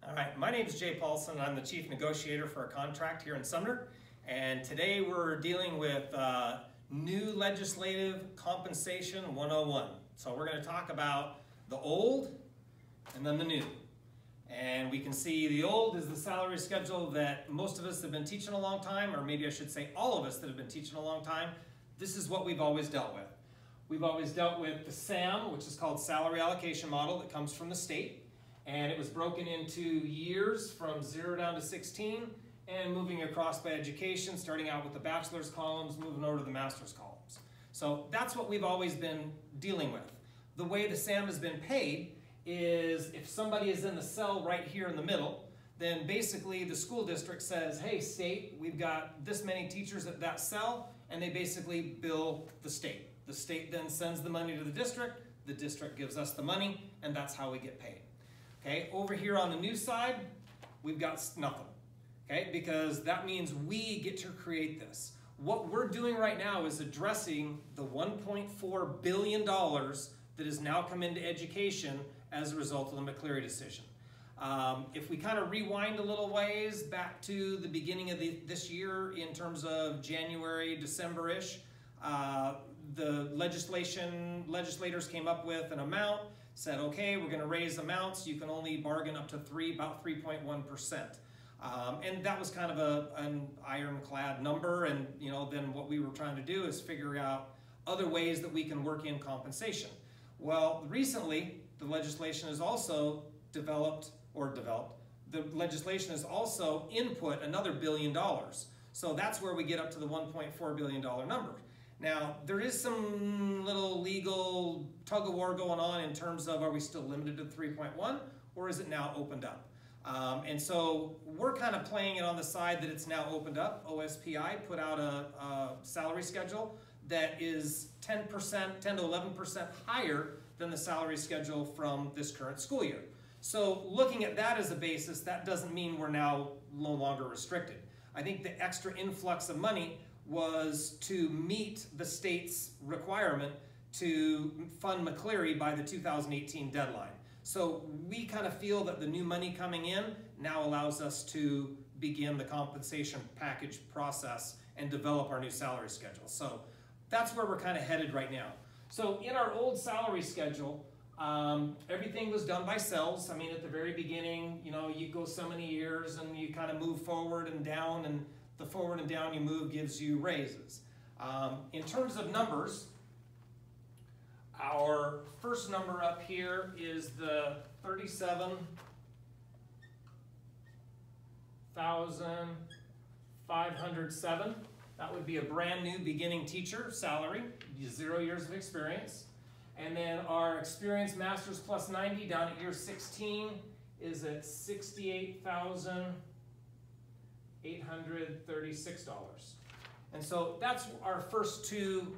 All right, my name is Jay Paulson. I'm the chief negotiator for a contract here in Sumner. And today we're dealing with new legislative compensation 101. So we're going to talk about the old and then the new. And we can see the old is the salary schedule that most of us have been teaching a long time, or maybe I should say all of us that have been teaching a long time. This is what we've always dealt with. We've always dealt with the SAM, which is called Salary Allocation Model, that comes from the state. And it was broken into years from 0 down to 16 and moving across by education, starting out with the bachelor's columns, moving over to the master's columns. So that's what we've always been dealing with. The way the SAM has been paid is if somebody is in the cell right here in the middle, then basically the school district says, hey state, we've got this many teachers at that cell, and they basically bill the state. The state then sends the money to the district gives us the money, and that's how we get paid. Okay, over here on the new side, we've got nothing, okay, because that means we get to create this. What we're doing right now is addressing the $1.4 billion that has now come into education as a result of the McCleary decision. If we kind of rewind a little ways back to the beginning of this year in terms of January, December-ish, the legislators came up with an amount, said, okay, we're going to raise amounts. You can only bargain up to about 3.1%. And that was kind of an ironclad number. And then what we were trying to do is figure out other ways that we can work in compensation. Well, recently, the legislation has also the legislation has also input another $1 billion. So that's where we get up to the $1.4 billion number. Now, there is some little legal tug-of-war going on in terms of, are we still limited to 3.1, or is it now opened up? And so we're kind of playing it on the side that it's now opened up. OSPI put out a salary schedule that is 10 to 11% higher than the salary schedule from this current school year. So looking at that as a basis, that doesn't mean we're now no longer restricted. I think the extra influx of money was to meet the state's requirement to fund McCleary by the 2018 deadline. So we kind of feel that the new money coming in now allows us to begin the compensation package process and develop our new salary schedule. So that's where we're kind of headed right now. So in our old salary schedule, everything was done by cells. I mean, at the very beginning, you go so many years and you kind of move forward and down, and the forward and down you move gives you raises. In terms of numbers, our first number up here is the $37,507. That would be a brand new beginning teacher salary, 0 years of experience. And then our experienced masters plus 90 down at year 16 is at $68,836. And so that's our first two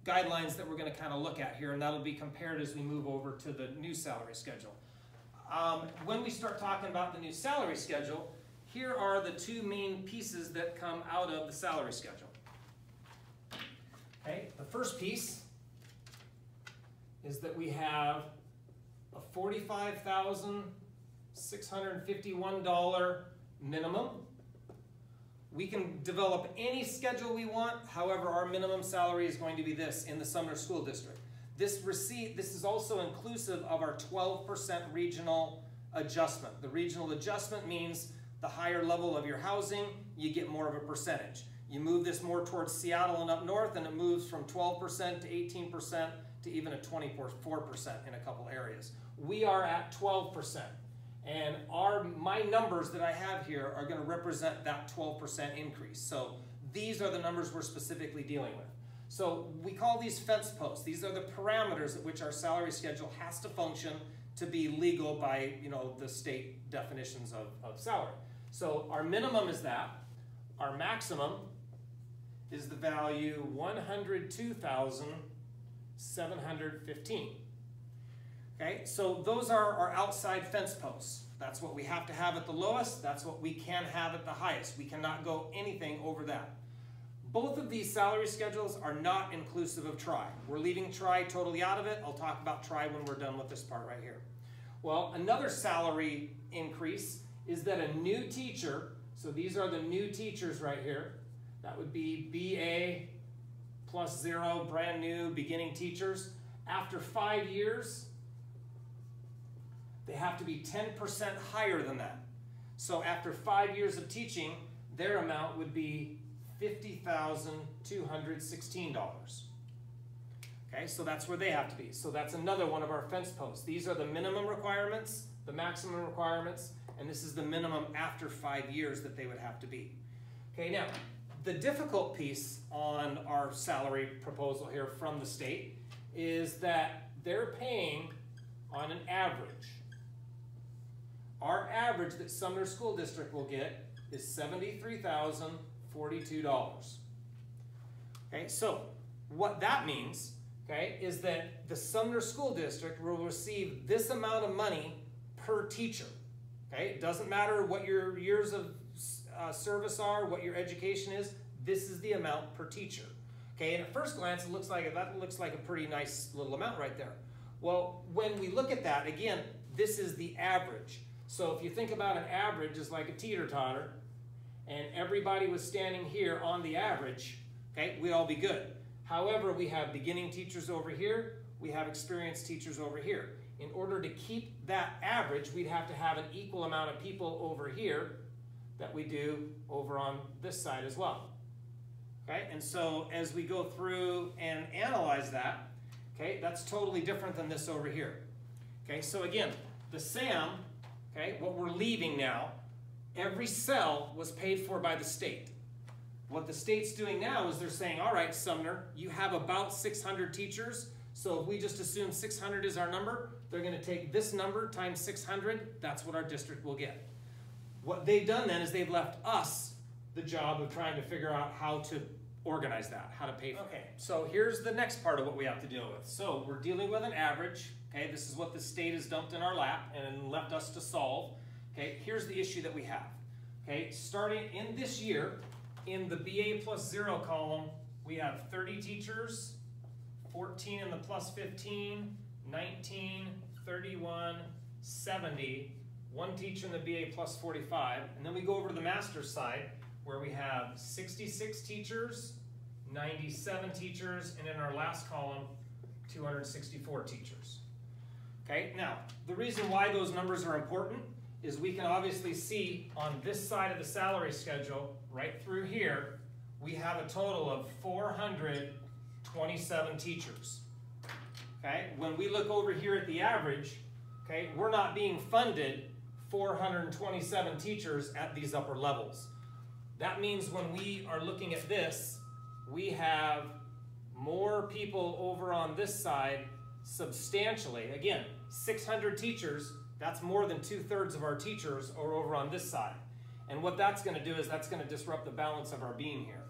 guidelines that we're going to kind of look at here, and that'll be compared as we move over to the new salary schedule. When we start talking about the new salary schedule, here are the two main pieces that come out of the salary schedule. Okay, the first piece is that we have a $45,651 minimum. We can develop any schedule we want. However, our minimum salary is going to be this in the Sumner School District. This is also inclusive of our 12% regional adjustment. The regional adjustment means the higher level of your housing, you get more of a percentage. You move this more towards Seattle and up north, and it moves from 12% to 18% to even a 24% in a couple areas. We are at 12%. And my numbers that I have here are going to represent that 12% increase. So these are the numbers we're specifically dealing with. So we call these fence posts. These are the parameters at which our salary schedule has to function to be legal by the state definitions of salary. So our minimum is that. Our maximum is the value 102,715. Okay, so those are our outside fence posts. That's what we have to have at the lowest. That's what we can have at the highest. We cannot go anything over that. Both of these salary schedules are not inclusive of TRI. We're leaving TRI totally out of it. I'll talk about TRI when we're done with this part right here. Well, another salary increase is that a new teacher, so these are the new teachers right here, that would be BA plus 0, brand new beginning teachers. After 5 years, they have to be 10% higher than that. So after 5 years of teaching, their amount would be $50,216. Okay, so that's where they have to be. So that's another one of our fence posts. These are the minimum requirements, the maximum requirements, and this is the minimum after 5 years that they would have to be. Okay, now, the difficult piece on our salary proposal here from the state is that they're paying on an average. Our average that Sumner School District will get is $73,042. Okay, so what that means, okay, is that the Sumner School District will receive this amount of money per teacher. Okay, it doesn't matter what your years of service are, what your education is, this is the amount per teacher. Okay, and at first glance, that looks like a pretty nice little amount right there. Well, when we look at that, again, this is the average. So if you think about an average as like a teeter-totter, and everybody was standing here on the average, okay, we'd all be good. However, we have beginning teachers over here, we have experienced teachers over here. In order to keep that average, we'd have to have an equal amount of people over here that we do over on this side as well. Okay, and so as we go through and analyze that, okay, that's totally different than this over here. Okay, so again, the SAM, okay, what we're leaving now, every cell was paid for by the state. What the state's doing now is they're saying, all right, Sumner, you have about 600 teachers, so if we just assume 600 is our number, they're going to take this number times 600, that's what our district will get. What they've done then is they've left us the job of trying to figure out how to organize that, how to pay for it. Okay, so here's the next part of what we have to deal with. So we're dealing with an average. Okay, this is what the state has dumped in our lap and left us to solve. Okay, here's the issue that we have. Okay, starting in this year, in the BA plus 0 column, we have 30 teachers, 14 in the plus 15, 19, 31, 70, one teacher in the BA plus 45, and then we go over to the master's side where we have 66 teachers, 97 teachers, and in our last column, 264 teachers. Okay, now, the reason why those numbers are important is we can obviously see on this side of the salary schedule, right through here, we have a total of 427 teachers. Okay, when we look over here at the average, okay, we're not being funded 427 teachers at these upper levels. That means when we are looking at this, we have more people over on this side substantially. Again, 600 teachers, that's more than 2/3 of our teachers are over on this side. And what that's going to do is that's going to disrupt the balance of our being here.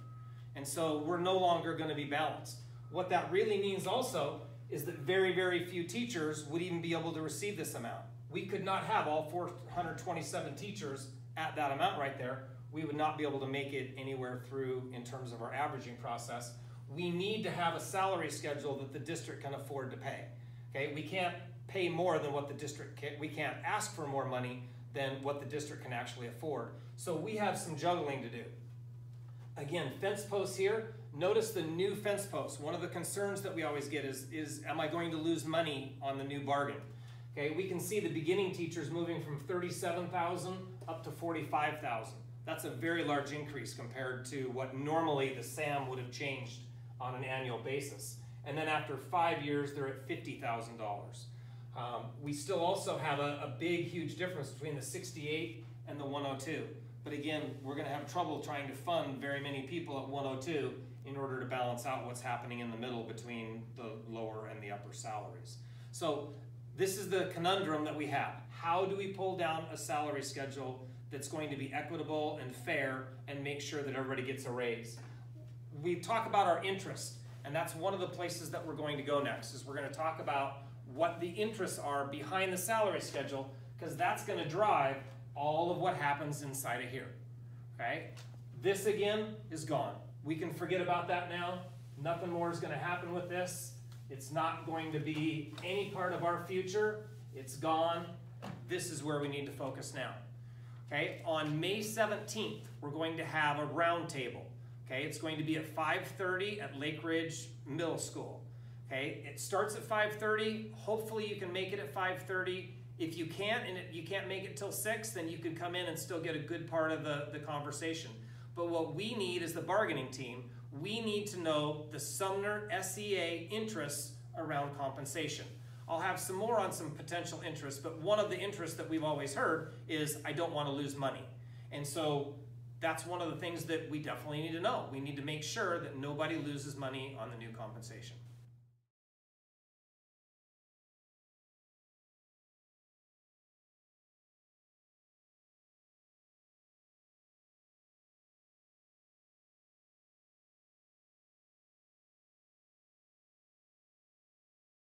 And so we're no longer going to be balanced. What that really means also is that very, very few teachers would even be able to receive this amount. We could not have all 427 teachers at that amount right there. We would not be able to make it anywhere through in terms of our averaging process. We need to have a salary schedule that the district can afford to pay. Okay, we can't pay more than what the district can, we can't ask for more money than what the district can actually afford. So we have some juggling to do. Again, fence posts here, notice the new fence posts. One of the concerns that we always get is am I going to lose money on the new bargain? Okay, we can see the beginning teachers moving from 37,000 up to 45,000. That's a very large increase compared to what normally the SAM would have changed on an annual basis. And then after 5 years, they're at $50,000. We still also have a big, huge difference between the 68 and the 102. But again, we're going to have trouble trying to fund very many people at 102 in order to balance out what's happening in the middle between the lower and the upper salaries. So this is the conundrum that we have. How do we pull down a salary schedule that's going to be equitable and fair and make sure that everybody gets a raise? We talk about our interest, and that's one of the places that we're going to go next, is we're going to talk about what the interests are behind the salary schedule, because that's going to drive all of what happens inside of here. Okay? This again is gone. We can forget about that now. Nothing more is going to happen with this. It's not going to be any part of our future. It's gone. This is where we need to focus now. Okay, on May 17th, we're going to have a roundtable. Okay, it's going to be at 5:30 at Lake Ridge Middle School. Okay, it starts at 5:30. Hopefully you can make it at 5:30. If you can't, and you can't make it till 6, then you can come in and still get a good part of the conversation. But what we need is the bargaining team. We need to know the Sumner SEA interests around compensation. I'll have some more on some potential interests, but one of the interests that we've always heard is I don't want to lose money. And so that's one of the things that we definitely need to know. We need to make sure that nobody loses money on the new compensation.